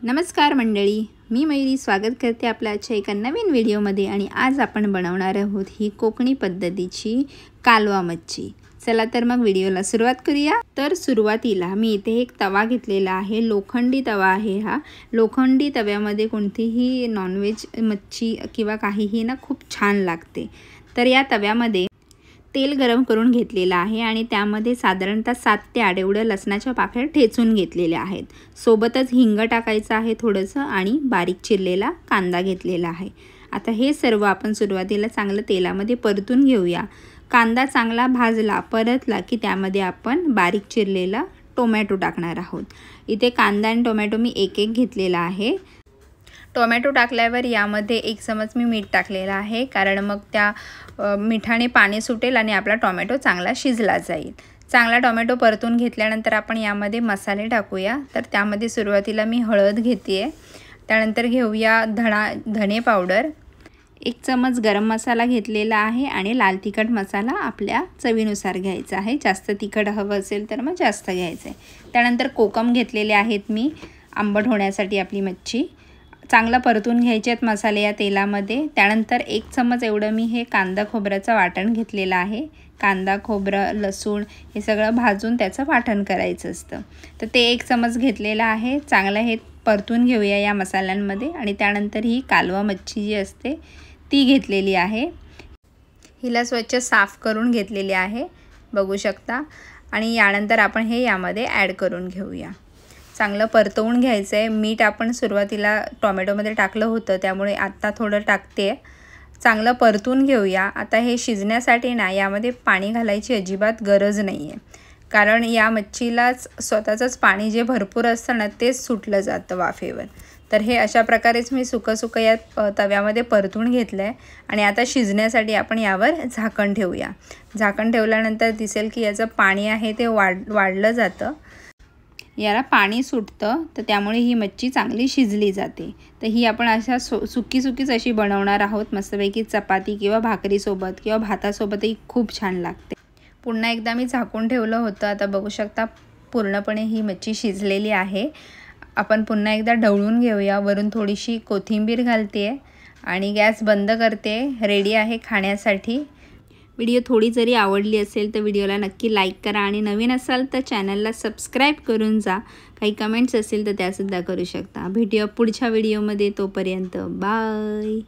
नमस्कार मंडळी, मी मयुरी स्वागत करते आपल्या आजच्या एका नवीन व्हिडिओमध्ये। आणि आज आपण बनवणार आहोत ही कोकणी पद्धतीची कालवा मच्छी। चला तर मग व्हिडिओला सुरुवात करूया। तर सुरुवातीला मी इथे एक तवा घेतलेला आहे, लोखंडी तवा आहे हा। लोखंडी तव्यामध्ये कोणतीही नॉनव्हेज मच्छी किंवा काहीही ना खूप छान लागते। तर या तव्यामध्ये तेल गरम करून घेतलेला आहे आणि त्यामध्ये साधारणतः 7 ते 8 एवढे लसणाच्या पाकळ्या ठेचून घेतलेल्या आहेत। सोबतच हिंग टाकायचं आहे थोडंसं आणि बारीक चिरलेला कांदा घेतलेला आहे। आता हे सर्व आपण सुरुवातीला चांगलं तेलामध्ये परतून घेऊया। कांदा चांगला भाजला परतला की त्यामध्ये आपण बारीक चिरलेला टोमॅटो टाकणार आहोत। इथे कांदा आणि टोमॅटो मी एक घेतलेला आहे। टोमॅटो टाकल्यावर यामध्ये 1 चमच मी मीठ टाकलेला आहे, कारण मग त्या मिठाने पाणी सुटेल आणि आपला टोमॅटो चांगला शिजला जाईल। चांगला टोमॅटो परतून घेतल्यानंतर आपण यामध्ये मसाले टाकूया। तर त्यामध्ये सुरुवातीला मी हळद घेते, त्यानंतर घेऊया धणे पावडर, 1 चमच गरम मसाला घेतलेला आहे आणि लाल तिखट मसाला आपल्या चवीनुसार घ्यायचा आहे। जास्त तिखट हवं असेल तर मग जास्त घ्यायचं आहे। त्यानंतर कोकम घेतलेले आहेत मी आंबट होण्यासाठी आपली मच्छी। चांगला परतून घ्यायचे आहेत मसाले या तेलामध्ये। त्यानंतर 1 चमच एवढं मी हे कांदा खोबऱ्याचं वाटण घेतलेलं आहे। कांदा खोबरं लसूण हे सगळं भाजून त्याचं वाटण करायचं असतं। तर ते 1 चमच घेतलेलं आहे। चांगलं हे परतून घेऊया या मसाल्यांमध्ये। आणि त्यानंतर ही कालवा मच्छी जी असते ती घेतलेली आहे, हिला स्वच्छ साफ करून घेतलेली आहे, बघू शकता। आणि यानंतर आपण हे यामध्ये ॲड करून घेऊया। चांगलं परतवून घ्यायचं आहे। मीठ आपण सुरुवातीला टोमॅटोमध्ये टाकलं होतं, त्यामुळे आत्ता थोडं टाकते। चांगलं परतून घेऊया। आता हे शिजण्यासाठी ना यामध्ये पाणी घालायची अजिबात गरज नाही आहे, कारण या मच्छीलाच स्वतःचंच पाणी जे भरपूर असतं ना तेच सुटलं जातं वाफेवर। तर हे अशा प्रकारेच मी सुकं या तव्यामध्ये परतून घेतलं आहे। आणि आता शिजण्यासाठी आपण यावर झाकण ठेवूया। झाकण ठेवल्यानंतर दिसेल की याचं पाणी आहे ते वाढलं जातं, याला पाणी सुटतं, तर त्यामुळे ही मच्छी चांगली शिजली जाते। तर ही आपण अशा सुकीच अशी बनवणार आहोत। मस्तपैकी चपाती किंवा भाकरीसोबत किंवा भातासोबतही खूप छान लागते। पुन्हा एकदा मी झाकून ठेवलं होतं। आता बघू शकता पूर्णपणे ही मच्छी शिजलेली आहे। आपण पुन्हा एकदा ढवळून घेऊया। वरून थोडीशी कोथिंबीर घालते आणि गॅस बंद करते। रेडी आहे खाण्यासाठी। व्हिडिओ थोडी जरी आवडली असेल तर व्हिडिओला नक्की लाईक करा आणि नवीन असाल तर चॅनलला सबस्क्राईब करून जा। काही कमेंट्स असतील तर त्यासुद्धा करू शकता। भेटूया पुढच्या व्हिडिओमध्ये, तोपर्यंत बाय।